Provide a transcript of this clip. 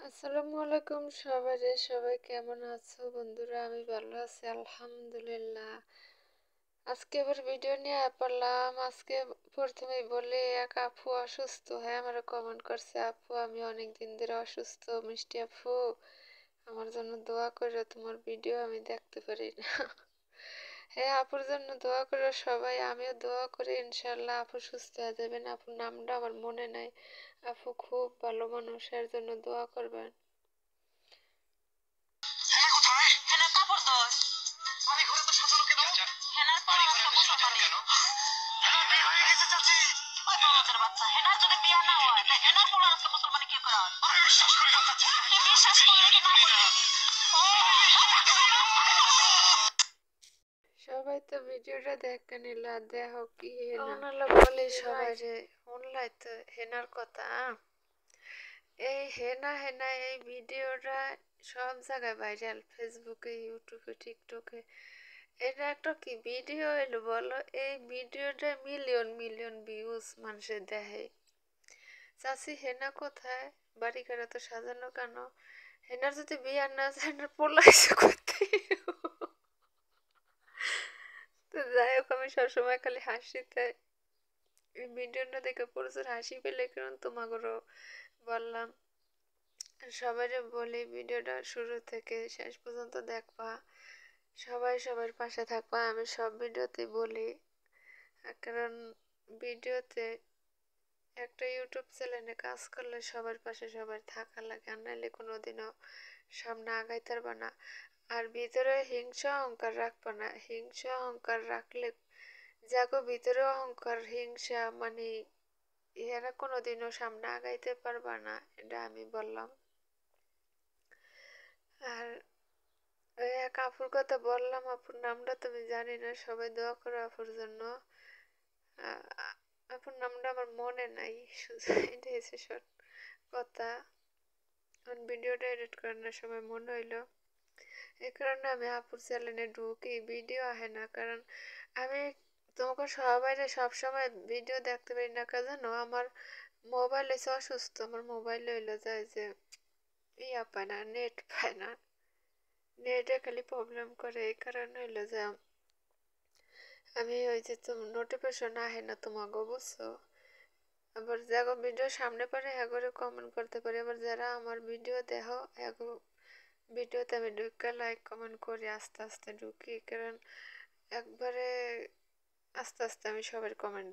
আসসালামু আলাইকুম সবাই কেমন আছো বন্ধুরা? আমি ভালো আছি আলহামদুলিল্লাহ। আজকে আবার ভিডিও নিয়ে পড়লাম। আজকে প্রথমেই বলি, এক আপু অসুস্থ হয়ে আমার কমেন্ট করছে, আপু আমি অনেক দিন ধরে অসুস্থ, মিষ্টি আপু আমার জন্য দোয়া করো, তোমার ভিডিও আমি দেখতে পারি না। হ্যাঁ, আপুর জন্য দোয়া করো সবাই, আমিও দোয়া করি ইনশাল্লাহ আপু সুস্থ হয়ে যাবেন। আপুর নামটা আমার মনে নাই। আপু খুব ভালো মানুষ, এর জন্য দোয়া করবেন। সবাই তো ভিডিওটা দেখে নিল, দেখো কি হেনা বলে সবাই রে শুনলাই তো হেনার কথা। এই হেনা হেনা এই ভিডিওটা সব জায়গায় ভাইরাল, ফেসবুকে, ইউটিউবে, টিকটকে। এটা একটা কি ভিডিও এলো বলো? এই ভিডিওটা মিলিয়ন মিলিয়ন ভিউজ মানুষের দেখে। চাষি হেনা কোথায়? বাড়ি ঘরে তো সাজানো কেন? হেনার যদি বিয়ার না যায়, হেনার পলাইছে করতে। তো যাই হোক, আমি সবসময় খালি হাসিতে এই ভিডিওটা দেখে প্রচুর হাসি পেলে, কারণ তোমাদেরও বললাম। সবাই বলি ভিডিওটা শুরু থেকে শেষ পর্যন্ত দেখবা, সবাই সবার পাশে থাকবা। আমি সব ভিডিওতে বলি, কারণ ভিডিওতে একটা ইউটিউব চ্যানেলে কাজ করলে সবার পাশে সবার থাকা লাগে, আর নাহলে কোনোদিনও সামনে আগাইতে পারবা না। আর ভিতরে হিংসা অহংকার রাখবা না। হিংসা অহংকার রাখলে, যাগো ভিতরে অহংকার হিংসা, মানে এরা কোনোদিনও সামনে আগাইতে পারবা না, এটা আমি বললাম। আর ওই এক আপুর কথা বললাম, আপুর নামটা তুমি জানি না, সবাই দোয়া করো আপুর জন্য। আপুর নামটা আমার মনে নাই, শুধু এটা হচ্ছে শর্ট কথা। ভিডিওটা এডিট করার সময় মনে হইলো, এই কারণে আমি আপুর চ্যানেলে ঢুকি, ভিডিও আহে না। কারণ আমি তোমাকে সবাই সবসময় ভিডিও দেখতে পারি না, জানো আমার মোবাইল এসে অসুস্থ, আমার মোবাইল হইলো যায় যে ইয়া পায় না, নেট পায় না, নেটে খালি প্রবলেম করে। এই কারণে হইলো যে আমি ওই যে নোটিফিকেশন আহে না তোমাকে, বুঝছো? আবার যাগো ভিডিও সামনে পারে এগোরে কমেন্ট করতে পারি, আবার যারা আমার ভিডিও দেখো এগো ভিডিওতে আমি ঢুকে লাইক কমেন্ট করি, আস্তে আস্তে ঢুকি, কারণ একবারে আস্তে আস্তে আমি সবার কমেন্ট